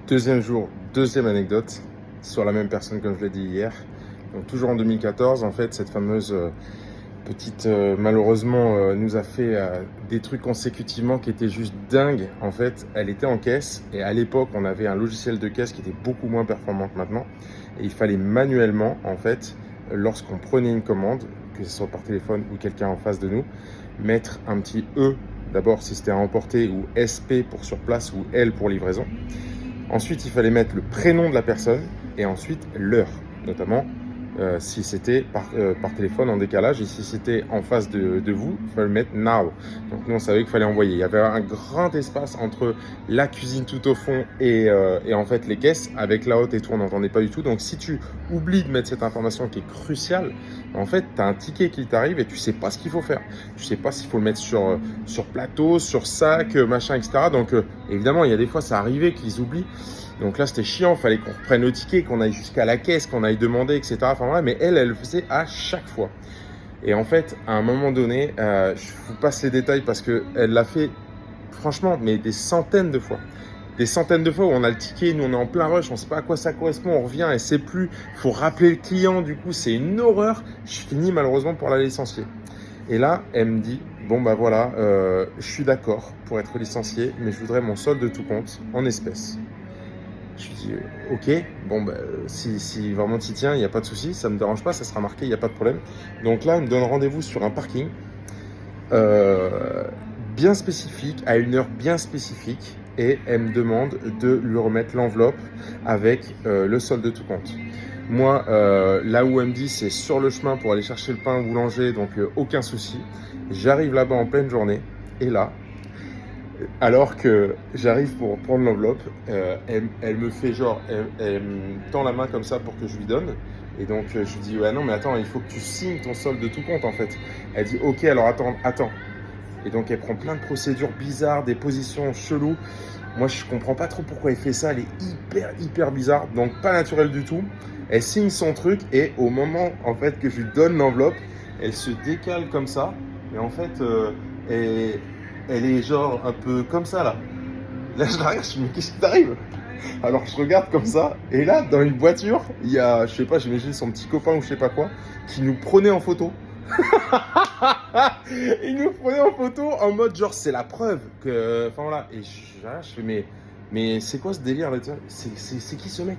Deuxième jour, deuxième anecdote sur la même personne comme je l'ai dit hier. Donc toujours en 2014, en fait, cette fameuse petite, malheureusement, nous a fait des trucs consécutivement qui étaient juste dingues. En fait, elle était en caisse et à l'époque, on avait un logiciel de caisse qui était beaucoup moins performant que maintenant. Et il fallait manuellement, en fait, lorsqu'on prenait une commande, que ce soit par téléphone ou quelqu'un en face de nous, mettre un petit E, d'abord si c'était à emporter, ou SP pour sur place, ou L pour livraison. Ensuite, il fallait mettre le prénom de la personne et ensuite l'heure, notamment si c'était par téléphone en décalage et si c'était en face de vous, il fallait mettre now. Donc nous, on savait qu'il fallait envoyer. Il y avait un grand espace entre la cuisine tout au fond et en fait les caisses avec la haute et tout, on n'entendait pas du tout. Donc si tu oublies de mettre cette information qui est cruciale, en fait, tu as un ticket qui t'arrive et tu sais pas ce qu'il faut faire. Tu sais pas s'il faut le mettre sur plateau, sur sac, machin, etc. Donc évidemment, il y a des fois, ça arrivait qu'ils oublient. Donc là, c'était chiant, il fallait qu'on reprenne le ticket, qu'on aille jusqu'à la caisse, qu'on aille demander, etc. Enfin voilà, mais elle le faisait à chaque fois. Et en fait, à un moment donné, je vous passe les détails parce qu'elle l'a fait, franchement, mais des centaines de fois. Des centaines de fois où on a le ticket, nous on est en plein rush, on ne sait pas à quoi ça correspond, on revient et c'est plus, il faut rappeler le client, du coup c'est une horreur. Je finis malheureusement pour la licencier. Et là, elle me dit, bon bah voilà, je suis d'accord pour être licencié, mais je voudrais mon solde de tout compte en espèces. Je lui dis, ok, bon, bah, si vraiment tu y tiens, il n'y a pas de souci, ça ne me dérange pas, ça sera marqué, il n'y a pas de problème. Donc là, elle me donne rendez-vous sur un parking bien spécifique, à une heure bien spécifique, et elle me demande de lui remettre l'enveloppe avec le solde de tout compte. Moi, là où elle me dit, c'est sur le chemin pour aller chercher le pain au boulanger, donc aucun souci. J'arrive là-bas en pleine journée, et là, alors que j'arrive pour prendre l'enveloppe, elle me fait genre, elle me tend la main comme ça pour que je lui donne. Et donc je lui dis, ouais non mais attends, il faut que tu signes ton solde de tout compte en fait. Elle dit, ok alors attends. Et donc elle prend plein de procédures bizarres, des positions cheloues. Moi je comprends pas trop pourquoi elle fait ça, elle est hyper bizarre, donc pas naturelle du tout. Elle signe son truc et au moment en fait que je lui donne l'enveloppe, elle se décale comme ça. Et en fait, elle est genre un peu comme ça là. Là je la regarde, je me dis mais qu'est-ce qui t'arrive? Alors je regarde comme ça, et là dans une voiture, il y a, je sais pas, j'imagine son petit copain ou je sais pas quoi, qui nous prenait en photo. Il nous prenait en photo en mode genre c'est la preuve que. Enfin voilà, et je fais mais c'est quoi ce délire là? C'est qui ce mec?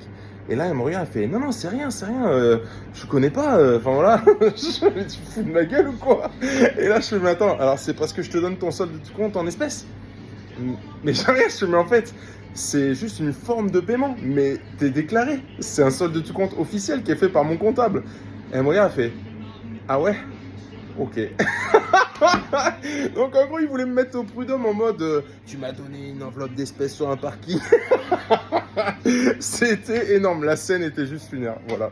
Et là elle me regarde, elle fait non c'est rien, je connais pas, enfin voilà, tu fous de ma gueule ou quoi? Et là je fais mais attends, alors c'est parce que je te donne ton solde de tout compte en espèces? Mais jamais, je fais mais en fait c'est juste une forme de paiement, mais t'es déclaré, c'est un solde de tout compte officiel qui est fait par mon comptable. Et elle me regarde, elle fait ah ouais? Ok. Donc en gros, il voulait me mettre au prud'homme en mode tu m'as donné une enveloppe d'espèces sur un parking. C'était énorme, la scène était juste lunaire. Voilà.